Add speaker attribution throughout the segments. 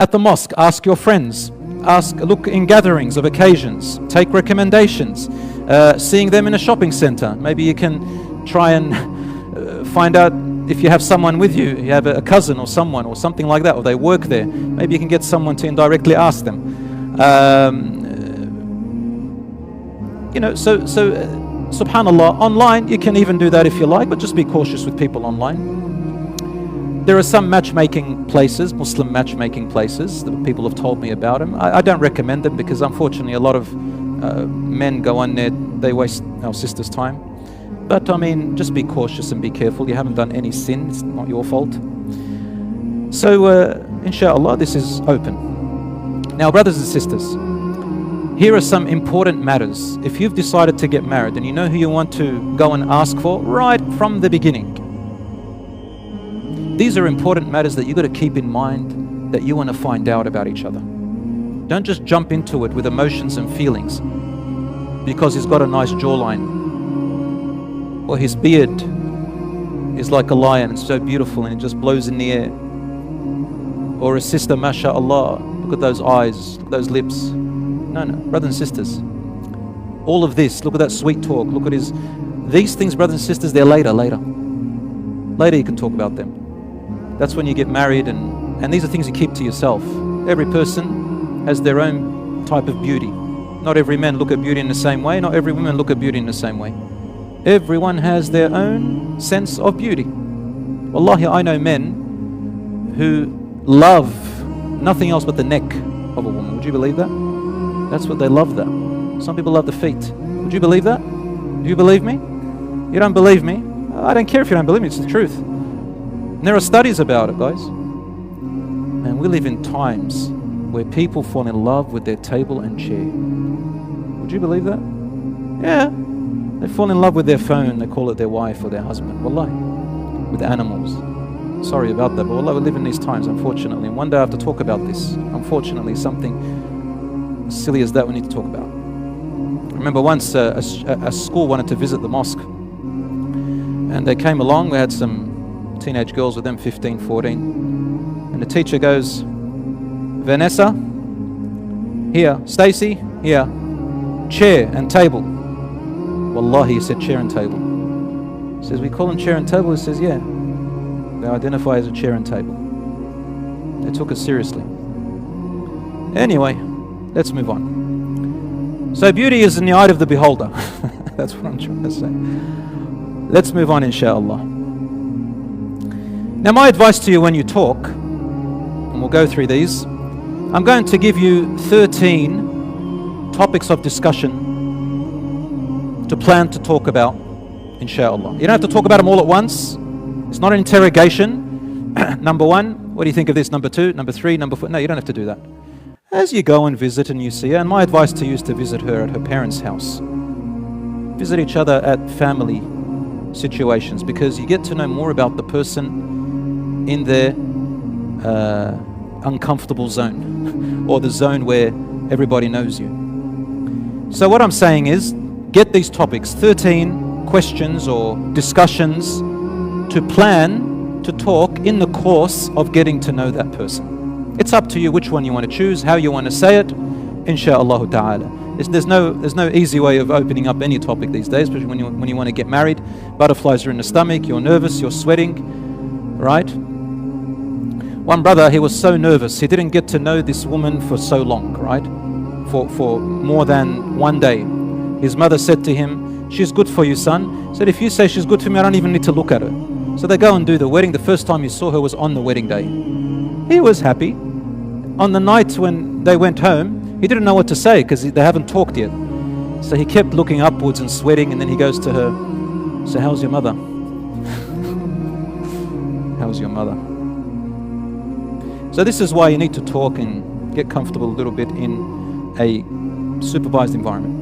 Speaker 1: At the mosque, ask your friends. Look in gatherings of occasions. Take recommendations. Seeing them in a shopping center. Maybe you can try and find out if you have someone with you. You have a cousin or someone or something like that, or they work there. Maybe you can get someone to indirectly ask them. Subhanallah, online you can even do that if you like, but just be cautious with people online. There are some matchmaking places, Muslim matchmaking places, that people have told me about them. I don't recommend them because unfortunately a lot of men go on there, they waste our sisters' time. But I mean, just be cautious and be careful. You haven't done any sin, it's not your fault. So inshallah, this is open. Now brothers and sisters, here are some important matters. If you've decided to get married and you know who you want to go and ask for right from the beginning, these are important matters that you've got to keep in mind that you want to find out about each other. Don't just jump into it with emotions and feelings because he's got a nice jawline, or his beard is like a lion, it's so beautiful and it just blows in the air, or a sister, mashallah, look at those eyes, look at those lips. No, brothers and sisters, all of this, look at that sweet talk, look at these things, brothers and sisters, they're later you can talk about them. That's when you get married, and these are things you keep to yourself. Every person has their own type of beauty. Not every man look at beauty in the same way, not every woman look at beauty in the same way. Everyone has their own sense of beauty. Wallahi, I know men who love nothing else but the neck of a woman. Would you believe that? That's what they love, that. Some people love the feet. Would you believe that? Do you believe me? You don't believe me? I don't care if you don't believe me, it's the truth. And there are studies about it, guys. And we live in times where people fall in love with their table and chair. Would you believe that? Yeah. They fall in love with their phone, they call it their wife or their husband. Wallahi. With animals. Sorry about that, but wallah, we live in these times, unfortunately. And one day I have to talk about this. Unfortunately, something as silly as that we need to talk about. I remember once a school wanted to visit the mosque. And they came along, we had some teenage girls with them, 15, 14. And the teacher goes, Vanessa, here. Stacy, here. Chair and table. Wallahi, he said chair and table. He says, we call them chair and table? He says, yeah. They identify as a chair and table. They took it seriously. Anyway, let's move on. So beauty is in the eye of the beholder. That's what I'm trying to say. Let's move on, inshallah. Now my advice to you when you talk, and we'll go through these, I'm going to give you 13 topics of discussion to plan to talk about, inshallah. You don't have to talk about them all at once. It's not an interrogation. Number one, what do you think of this? Number two, number three, number four. No, you don't have to do that. As you go and visit and you see her, and my advice to you is to visit her at her parents' house. Visit each other at family situations, because you get to know more about the person in their uncomfortable zone or the zone where everybody knows you. So what I'm saying is, get these topics, 13 questions or discussions to plan to talk in the course of getting to know that person. It's up to you which one you want to choose, how you want to say it, insha'Allah ta'ala. There's no easy way of opening up any topic these days, especially when you want to get married. Butterflies are in the stomach, you're nervous, you're sweating, right? One brother, he was so nervous, he didn't get to know this woman for so long, right? For more than one day. His mother said to him, she's good for you, son. He said, if you say she's good for me, I don't even need to look at her. So they go and do the wedding. The first time he saw her was on the wedding day. He was happy. On the night when they went home, he didn't know what to say because they haven't talked yet. So he kept looking upwards and sweating, and then he goes to her, so how's your mother? How's your mother? So this is why you need to talk and get comfortable a little bit in a supervised environment.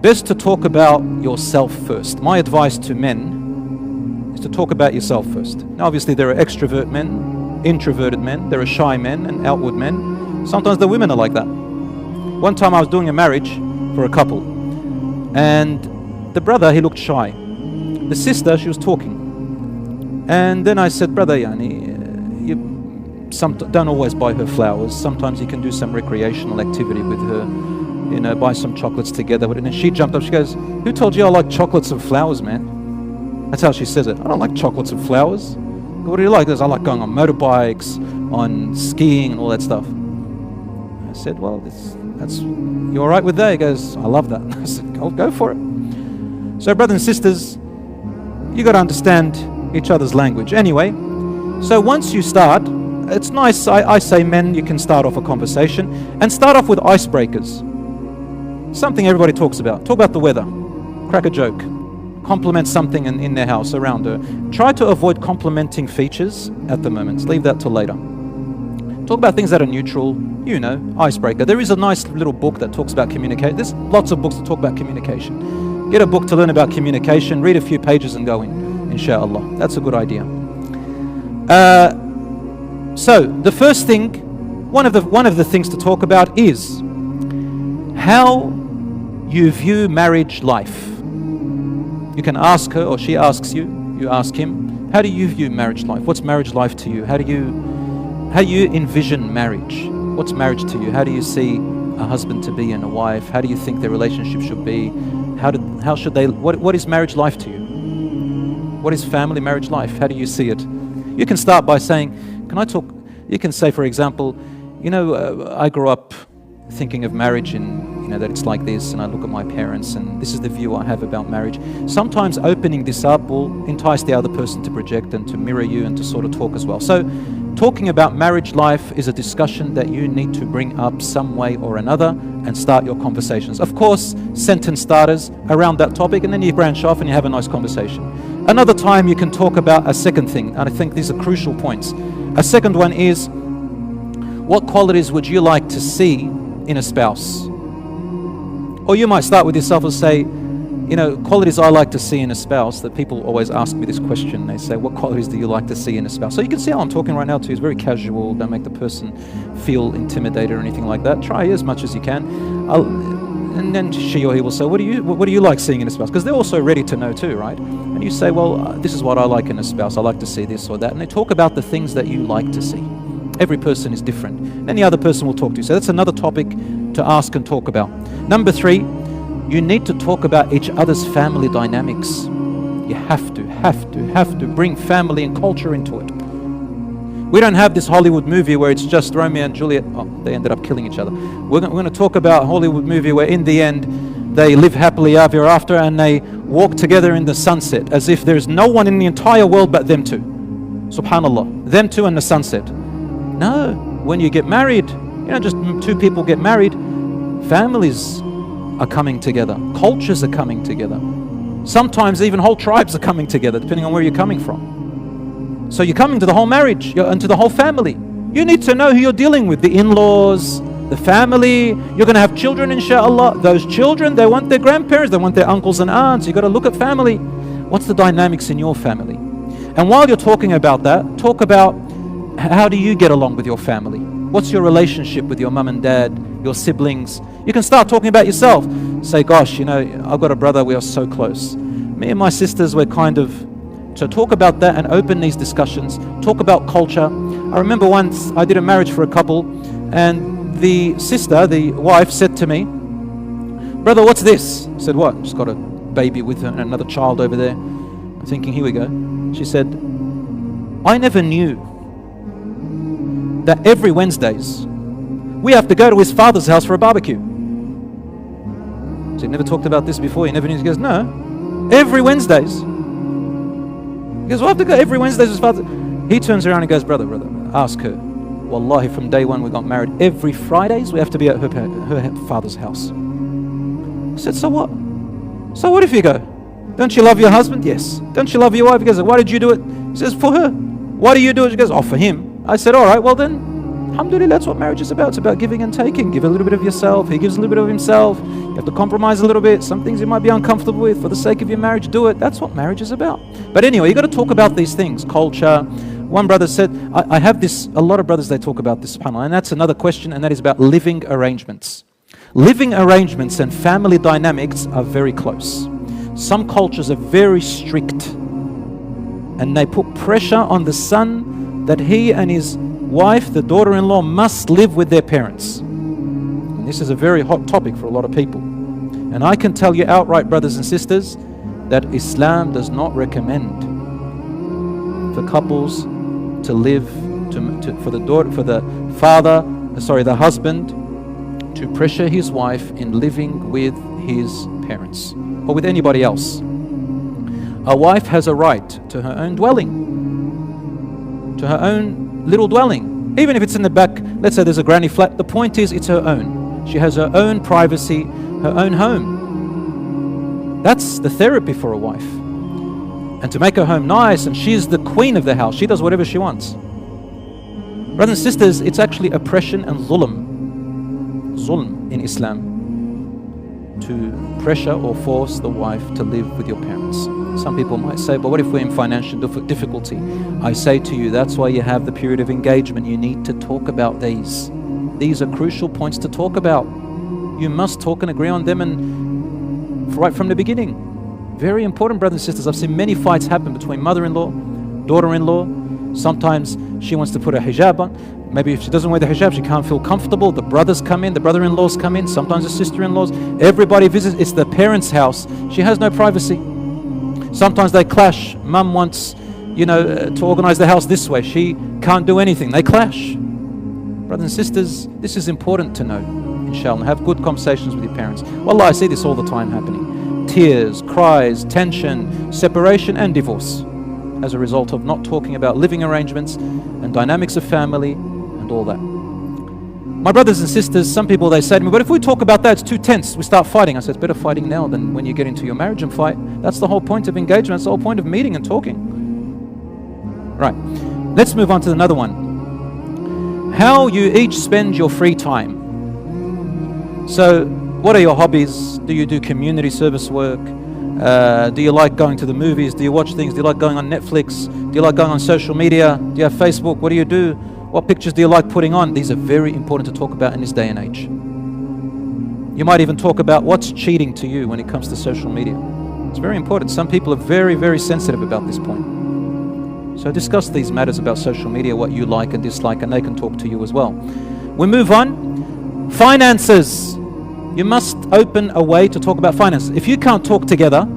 Speaker 1: Best to talk about yourself first. My advice to men is to talk about yourself first. Now obviously there are extrovert men, introverted men, there are shy men and outward men. Sometimes the women are like that. One time I was doing a marriage for a couple, and the brother, he looked shy. The sister, she was talking. And then I said, brother, yani, you don't always buy her flowers. Sometimes you can do some recreational activity with her. You know, buy some chocolates together. And then she jumped up, she goes, "Who told you I like chocolates and flowers, man?" That's how she says it. "I don't like chocolates and flowers." "What do you like?" He goes, "I like going on motorbikes, on skiing and all that stuff." I said, "Well, that's you all right with that?" He goes, "I love that." I said, go for it. So brothers and sisters, you got to understand each other's language. Anyway, so once you start, it's nice, I say men, you can start off a conversation and start off with icebreakers. Something everybody talks about. Talk about the weather. Crack a joke. Compliment something in their house around her. Try to avoid complimenting features at the moment. Leave that till later. Talk about things that are neutral, you know, icebreaker. There is a nice little book that talks about communication. There's lots of books that talk about communication. Get a book to learn about communication, read a few pages and go in, inshallah. That's a good idea. So the first thing, one of the things to talk about is how you view marriage life. You can ask her, or she asks you, you ask him, how do you view marriage life? What's marriage life to you? How do you envision marriage? What's marriage to you? How do you see a husband to be and a wife? How do you think their relationship should be? How should they, what is marriage life to you? What is family marriage life? How do you see it? You can start by saying, can I talk, you can say, for example, you know, I grew up thinking of marriage in, you know, that it's like this, and I look at my parents and this is the view I have about marriage. Sometimes opening this up will entice the other person to project and to mirror you and to sort of talk as well. So talking about marriage life is a discussion that you need to bring up some way or another and start your conversations. Of course, sentence starters around that topic, and then you branch off and you have a nice conversation. Another time you can talk about a second thing, and I think these are crucial points. A second one is, what qualities would you like to see in a spouse? Or you might start with yourself and say, you know, qualities I like to see in a spouse. That people always ask me this question. They say, what qualities do you like to see in a spouse? So you can see how I'm talking right now to you. It's very casual. Don't make the person feel intimidated or anything like that. Try as much as you can. And then she or he will say, what do you like seeing in a spouse? Because they're also ready to know too, right? And you say, well, this is what I like in a spouse. I like to see this or that. And they talk about the things that you like to see. Every person is different. And the other person will talk to you. So that's another topic to ask and talk about. Number 3, you need to talk about each other's family dynamics. You have to bring family and culture into it. We don't have this Hollywood movie where it's just Romeo and Juliet. Oh, they ended up killing each other. We're going to talk about a Hollywood movie where in the end they live happily ever after and they walk together in the sunset as if there's no one in the entire world but them two. Subhanallah. Them two and the sunset. No. When you get married, you know, just two people get married, families are coming together. Cultures are coming together. Sometimes even whole tribes are coming together, depending on where you're coming from. So you're coming to the whole marriage and to the whole family. You need to know who you're dealing with. The in-laws, the family. You're going to have children, inshallah. Those children, they want their grandparents, they want their uncles and aunts. You've got to look at family. What's the dynamics in your family? And while you're talking about that, talk about how do you get along with your family? What's your relationship with your mum and dad, your siblings? You can start talking about yourself. Say, gosh, you know, I've got a brother, we are so close. Me and my sisters, we're kind of... So talk about that and open these discussions. Talk about culture. I remember once I did a marriage for a couple and the sister, the wife, said to me, brother, what's this? I said, what? She's got a baby with her and another child over there. I'm thinking, here we go. She said, I never knew that every Wednesdays we have to go to his father's house for a barbecue. So you never talked about this before? You never knew? He goes, no, every Wednesdays. He goes, well, I have to go every Wednesdays to his father. He turns around and goes, brother, ask her. Wallahi, from day one we got married, every Fridays we have to be at her father's house. I said, so what? So what if you go? Don't you love your husband? Yes. Don't you love your wife? He goes, why did you do it? He says, for her. Why do you do it? She goes, oh, for him. I said, all right, well then, alhamdulillah, that's what marriage is about. It's about giving and taking. Give a little bit of yourself. He gives a little bit of himself. You have to compromise a little bit. Some things you might be uncomfortable with. For the sake of your marriage, do it. That's what marriage is about. But anyway, you got to talk about these things. Culture. One brother said, I have this, a lot of brothers, they talk about this, subhanAllah, and that's another question, and that is about living arrangements. Living arrangements and family dynamics are very close. Some cultures are very strict, and they put pressure on the son that he and his wife, the daughter-in-law, must live with their parents. And this is a very hot topic for a lot of people. And I can tell you outright, brothers and sisters, that Islam does not recommend for couples to live, for the husband to pressure his wife in living with his parents or with anybody else. A wife has a right to her own dwelling, to her own little dwelling, even if it's in the back. Let's say there's a granny flat. The point is, it's her own. She has her own privacy, her own home. That's the therapy for a wife. And to make her home nice, and she's the queen of the house. She does whatever she wants. Brothers and sisters, it's actually oppression and zulm in Islam, to pressure or force the wife to live with your parents. Some people might say, but what if we're in financial difficulty? I say to you, that's why you have the period of engagement. You need to talk about these. These are crucial points to talk about. You must talk and agree on them, and right from the beginning. Very important, brothers and sisters. I've seen many fights happen between mother-in-law, daughter-in-law. Sometimes she wants to put a hijab on. Maybe if she doesn't wear the hijab, she can't feel comfortable. The brothers come in, the brother-in-laws come in, sometimes the sister-in-laws. Everybody visits. It's the parents' house. She has no privacy. Sometimes they clash. Mum wants, to organize the house this way. She can't do anything. They clash. Brothers and sisters, this is important to know, inshallah. Have good conversations with your parents. Wallah, I see this all the time happening. Tears, cries, tension, separation and divorce as a result of not talking about living arrangements and dynamics of family and all that. My brothers and sisters, some people, they say to me, but if we talk about that, it's too tense, we start fighting. I said, it's better fighting now than when you get into your marriage and fight. That's the whole point of engagement. That's the whole point of meeting and talking. Right, let's move on to another one. How you each spend your free time. So, what are your hobbies? Do you do community service work? Do you like going to the movies? Do you watch things? Do you like going on Netflix? Do you like going on social media? Do you have Facebook? What do you do? What pictures do you like putting on? These are very important to talk about in this day and age. You might even talk about what's cheating to you when it comes to social media. It's very important. Some people are very, very sensitive about this point. So discuss these matters about social media, what you like and dislike, and they can talk to you as well. We move on. Finances. You must open a way to talk about finances. If you can't talk together,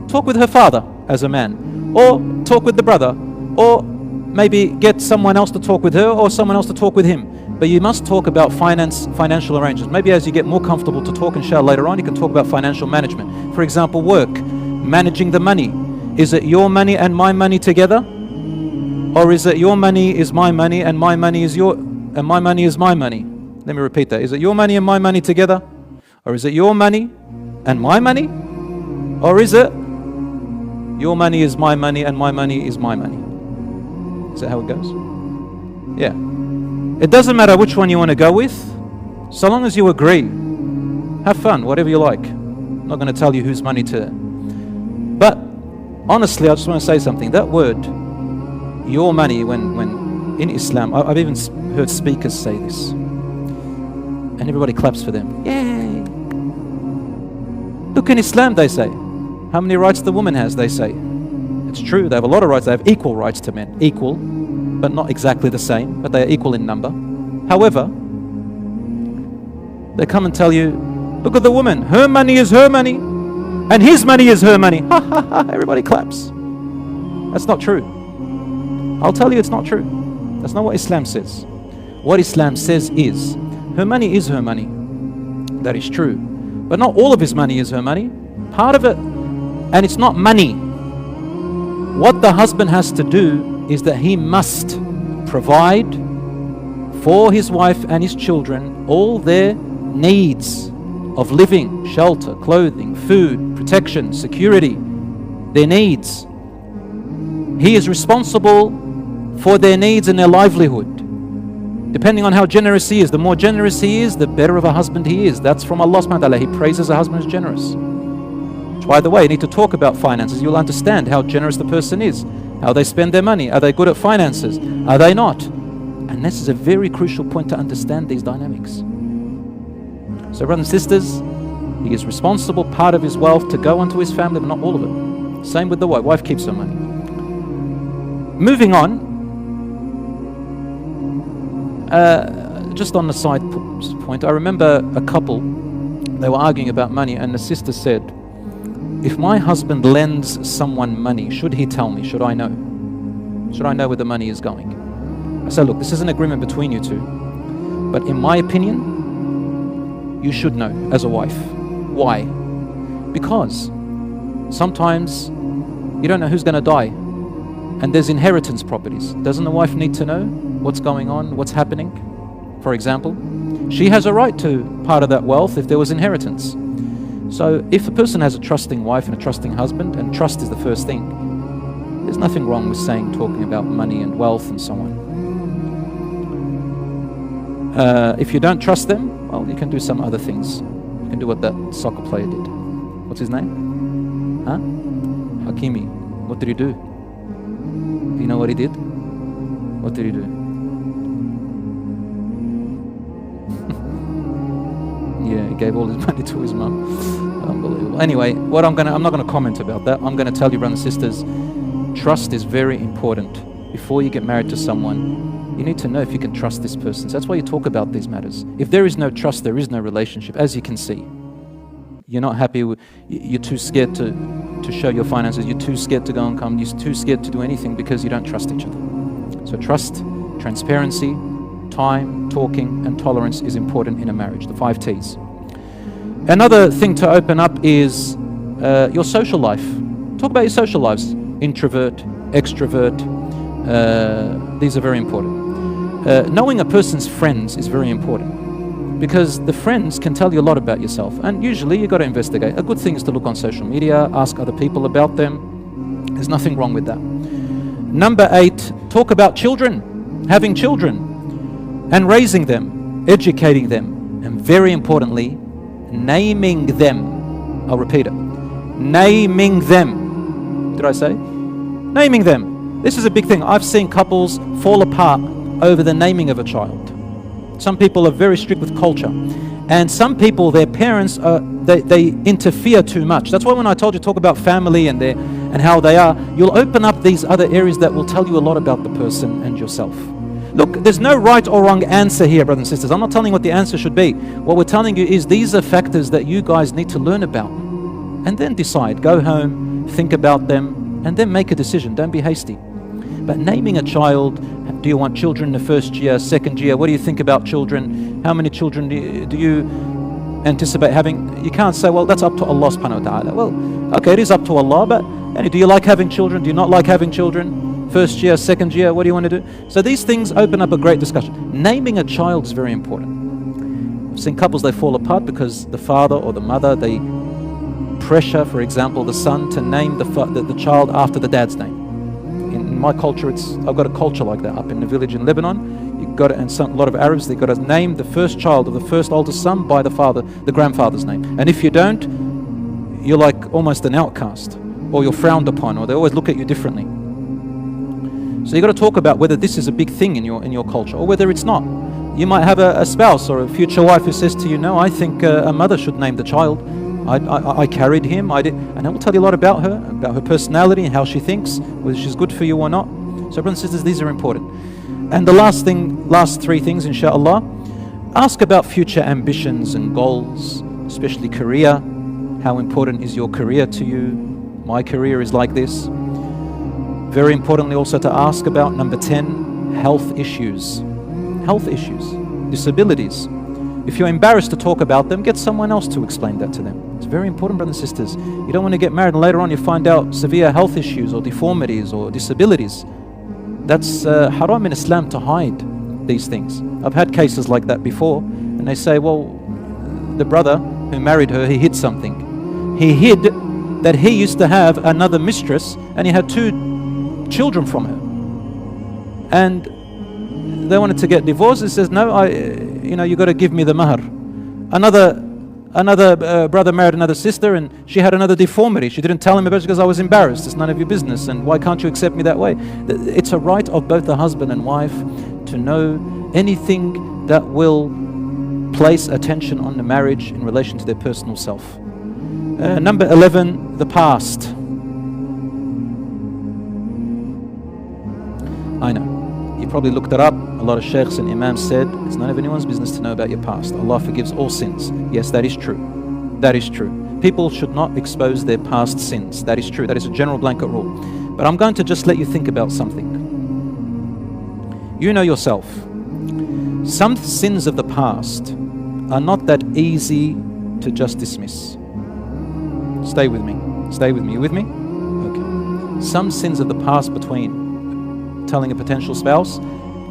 Speaker 1: talk with her father as a man, or talk with the brother, or maybe get someone else to talk with her or someone else to talk with him. But you must talk about financial arrangements. Maybe as you get more comfortable to talk, inshallah, later on, you can talk about financial management. For example, work, managing the money. Is it your money and my money together? Or is it your money is my money and my money is my money is my money? Let me repeat that. Is it your money and my money together? Or is it your money and my money? Or is it your money is my money and my money is my money? Is that how it goes? Yeah. It doesn't matter which one you want to go with, so long as you agree. Have fun, whatever you like. I'm not going to tell you whose money to. But honestly, I just want to say something. That word, your money, when in Islam, I've even heard speakers say this. And everybody claps for them. Yay! Look, in Islam, they say, how many rights the woman has, they say. It's true, they have a lot of rights. They have equal rights to men. Equal, but not exactly the same, but they are equal in number. However, they come and tell you, look at the woman, her money is her money, and his money is her money. Ha ha ha, everybody claps. That's not true. I'll tell you it's not true. That's not what Islam says. What Islam says is, her money is her money. That is true. But not all of his money is her money. Part of it, and it's not money. What the husband has to do is that he must provide for his wife and his children all their needs of living, shelter, clothing, food, protection, security, their needs. He is responsible for their needs and their livelihood. Depending on how generous he is, the more generous he is, the better of a husband he is. That's from Allah subhanahu wa ta'ala. He praises a husband who's generous. Which, by the way, you need to talk about finances. You'll understand how generous the person is, how they spend their money. Are they good at finances? Are they not? And this is a very crucial point to understand these dynamics. So brothers and sisters, he is responsible, part of his wealth, to go onto his family, but not all of it. Same with the wife. Wife keeps her money. Moving on. Just on the side point, I remember a couple, they were arguing about money, and the sister said, if my husband lends someone money, should he tell me? Should I know? Should I know where the money is going? I said, look, this is an agreement between you two, but in my opinion, you should know as a wife. Why? Because sometimes you don't know who's going to die, and there's inheritance properties. Doesn't the wife need to know what's going on, what's happening? For example, she has a right to part of that wealth if there was inheritance. So if a person has a trusting wife and a trusting husband, and trust is the first thing, there's nothing wrong with talking about money and wealth and so on. If you don't trust them, well, you can do some other things. You can do what that soccer player did. What's his name? Huh? Hakimi. What did he do? You know what he did? What did he do? Yeah, he gave all his money to his mum. Unbelievable. Anyway, I'm not gonna comment about that. I'm gonna tell you, brothers and sisters, trust is very important. Before you get married to someone, you need to know if you can trust this person. So that's why you talk about these matters. If there is no trust, there is no relationship. As you can see, you're not happy with, you're too scared to show your finances, you're too scared to go and come, you're too scared to do anything because you don't trust each other. So trust, transparency, time, talking, and tolerance is important in a marriage, the 5 T's. Another thing to open up is your social life. Talk about your social lives. Introvert, extrovert, these are very important. Knowing a person's friends is very important, because the friends can tell you a lot about yourself, and usually you've got to investigate. A good thing is to look on social media, ask other people about them. There's nothing wrong with that. Number 8, talk about children, having children, and raising them, educating them, and very importantly, naming them. I'll repeat it. Naming them. Did I say? Naming them. This is a big thing. I've seen couples fall apart over the naming of a child. Some people are very strict with culture, and some people, their parents, they interfere too much. That's why when I told you talk about family and how they are, you'll open up these other areas that will tell you a lot about the person and yourself. Look, there's no right or wrong answer here, brothers and sisters. I'm not telling you what the answer should be. What we're telling you is these are factors that you guys need to learn about, and then decide. Go home, think about them, and then make a decision. Don't be hasty. But naming a child, do you want children in the first year, second year? What do you think about children? How many children do you anticipate having? You can't say, well, that's up to Allah subhanahu wa ta'ala. Well, okay, it is up to Allah, but do you like having children? Do you not like having children? First year, second year, what do you want to do? So these things open up a great discussion. Naming a child is very important. I've seen couples, they fall apart because the father or the mother, they pressure, for example, the son to name the child after the dad's name. In my culture, I've got a culture like that up in the village in Lebanon. You've got and a lot of Arabs, they've got to name the first child of the first oldest son by the grandfather's name. And if you don't, you're like almost an outcast, or you're frowned upon, or they always look at you differently. So you've got to talk about whether this is a big thing in your culture, or whether it's not. You might have a spouse or a future wife who says to you, no, I think a mother should name the child. I carried him, I did, and I will tell you a lot about her personality and how she thinks, whether she's good for you or not. So brothers and sisters, these are important. And the last 3 things, inshallah, ask about future ambitions and goals, especially career. How important is your career to you? My career is like this. Very importantly also to ask about, number 10, health issues. Health issues, disabilities. If you're embarrassed to talk about them, get someone else to explain that to them. It's very important, brothers and sisters. You don't want to get married and later on you find out severe health issues or deformities or disabilities. That's haram in Islam to hide these things. I've had cases like that before, and they say, well, the brother who married her, he hid something. He hid that he used to have another mistress and he had 2 children from her. And they wanted to get divorced. He says, no, you got to give me the mahar. Another brother married another sister, and she had another deformity. She didn't tell him about it because I was embarrassed. It's none of your business, and why can't you accept me that way? It's a right of both the husband and wife to know anything that will place attention on the marriage in relation to their personal self. Number 11, the past. I know. You probably looked it up. A lot of sheikhs and imams said, it's none of anyone's business to know about your past. Allah forgives all sins. Yes, that is true. That is true. People should not expose their past sins. That is true. That is a general blanket rule. But I'm going to just let you think about something. You know yourself. Some sins of the past are not that easy to just dismiss. Stay with me. Stay with me. You with me? Okay. Some sins of the past between telling a potential spouse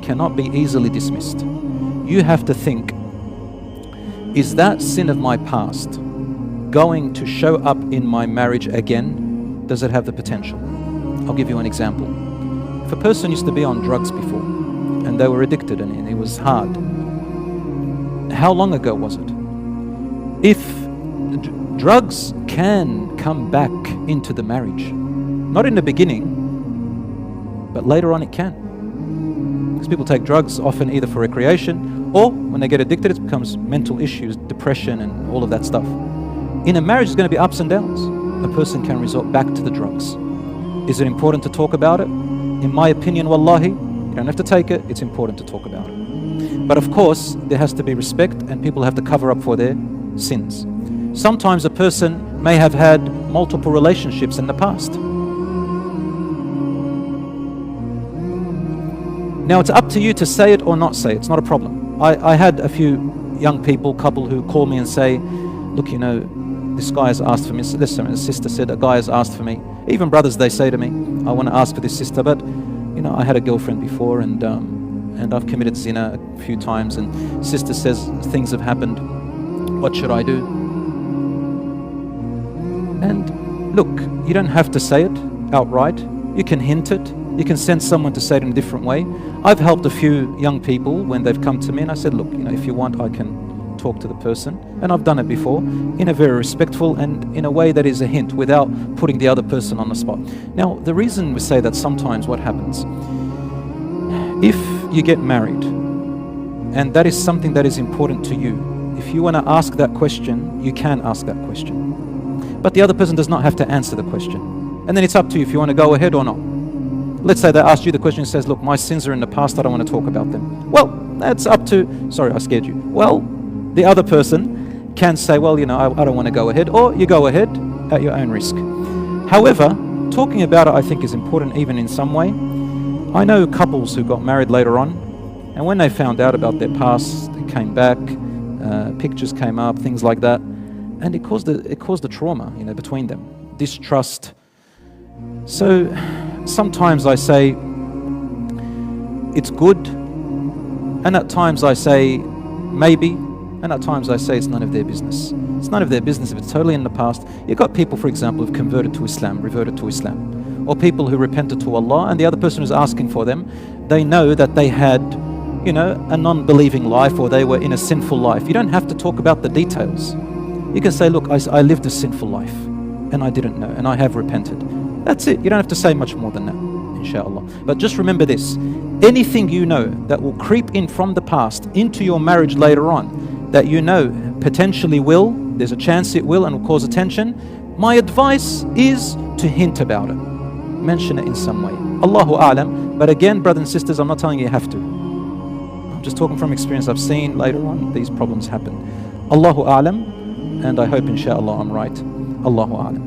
Speaker 1: cannot be easily dismissed. You have to think, is that sin of my past going to show up in my marriage again? Does it have the potential? I'll give you an example. If a person used to be on drugs before and they were addicted and it was hard, how long ago was it? If drugs can come back into the marriage, not in the beginning, but later on it can. Because people take drugs often either for recreation, or when they get addicted it becomes mental issues, depression and all of that stuff. In a marriage there's going to be ups and downs. A person can resort back to the drugs. Is it important to talk about it? In my opinion, wallahi, you don't have to take it, it's important to talk about it. But of course, there has to be respect and people have to cover up for their sins. Sometimes a person may have had multiple relationships in the past. Now it's up to you to say it or not say it, it's not a problem. I had a few young people, couple who call me and say, look, you know, this guy has asked for me, a sister said, a guy has asked for me. Even brothers, they say to me, I want to ask for this sister, but you know, I had a girlfriend before and I've committed zina a few times and sister says things have happened. What should I do? And look, you don't have to say it outright. You can hint it. You can send someone to say it in a different way. I've helped a few young people when they've come to me and I said, look, you know, if you want, I can talk to the person, and I've done it before in a very respectful and in a way that is a hint without putting the other person on the spot. Now the reason we say that sometimes what happens, if you get married and that is something that is important to you, if you want to ask that question, you can ask that question, but the other person does not have to answer the question, and then it's up to you if you want to go ahead or not. Let's say they asked you the question and says, look, my sins are in the past, I don't want to talk about them. Well, that's up to, sorry, I scared you. Well, the other person can say, well, you know, I don't want to go ahead, or you go ahead at your own risk. However, talking about it I think is important even in some way. I know couples who got married later on, and when they found out about their past, they came back, pictures came up, things like that, and it caused a trauma, you know, between them, distrust. So sometimes I say it's good, and at times I say maybe, and at times I say it's none of their business. It's none of their business if it's totally in the past. You've got people, for example, who've converted to Islam, reverted to Islam, or people who repented to Allah, and the other person who's asking for them, they know that they had, you know, a non-believing life, or they were in a sinful life. You don't have to talk about the details. You can say, look, I lived a sinful life, and I didn't know, and I have repented. That's it. You don't have to say much more than that, inshallah. But just remember this, anything you know that will creep in from the past into your marriage later on, that you know potentially will, there's a chance it will and will cause attention, my advice is to hint about it. Mention it in some way. Allahu A'lam. But again, brothers and sisters, I'm not telling you have to. I'm just talking from experience. I've seen later on these problems happen. Allahu A'lam, and I hope inshallah I'm right. Allahu A'lam.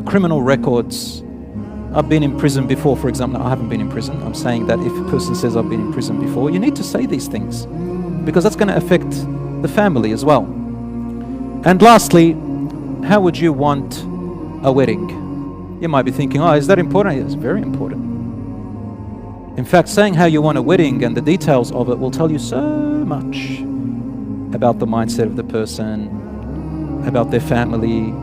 Speaker 1: Criminal records. I've been in prison before, for example. No, I haven't been in prison. I'm saying that if a person says I've been in prison before, you need to say these things, because that's going to affect the family as well. And lastly, how would you want a wedding? You might be thinking, oh, is that important? It's very important. In fact, saying how you want a wedding and the details of it will tell you so much about the mindset of the person, about their family,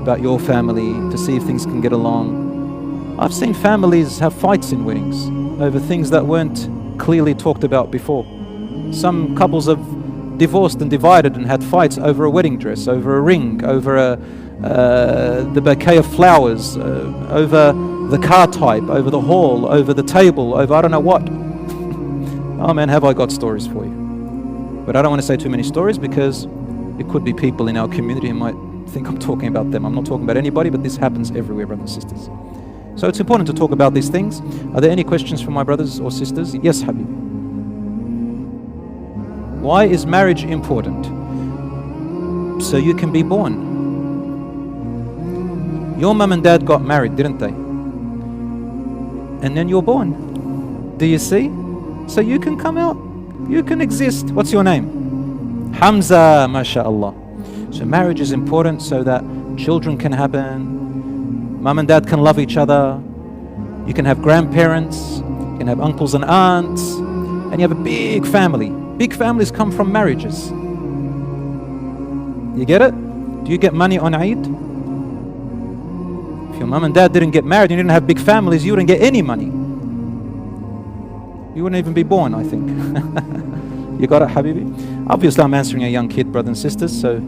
Speaker 1: about your family, to see if things can get along. I've seen families have fights in weddings over things that weren't clearly talked about before. Some couples have divorced and divided and had fights over a wedding dress, over a ring, over the bouquet of flowers, over the car type, over the hall, over the table, over I don't know what. Oh man, have I got stories for you. But I don't want to say too many stories, because it could be people in our community who might think I'm talking about them. I'm not talking about anybody, but this happens everywhere, brothers and sisters. So it's important to talk about these things. Are there any questions from my brothers or sisters? Yes, Habib. Why is marriage important? So you can be born. Your mum and dad got married, didn't they? And then you're born. Do you see? So you can come out. You can exist. What's your name? Hamza, mashallah. So marriage is important so that children can happen. Mum and dad can love each other. You can have grandparents. You can have uncles and aunts. And you have a big family. Big families come from marriages. You get it? Do you get money on Eid? If your mum and dad didn't get married and you didn't have big families, you wouldn't get any money. You wouldn't even be born, I think. You got it, Habibi? Obviously, I'm answering a young kid, brothers and sisters, so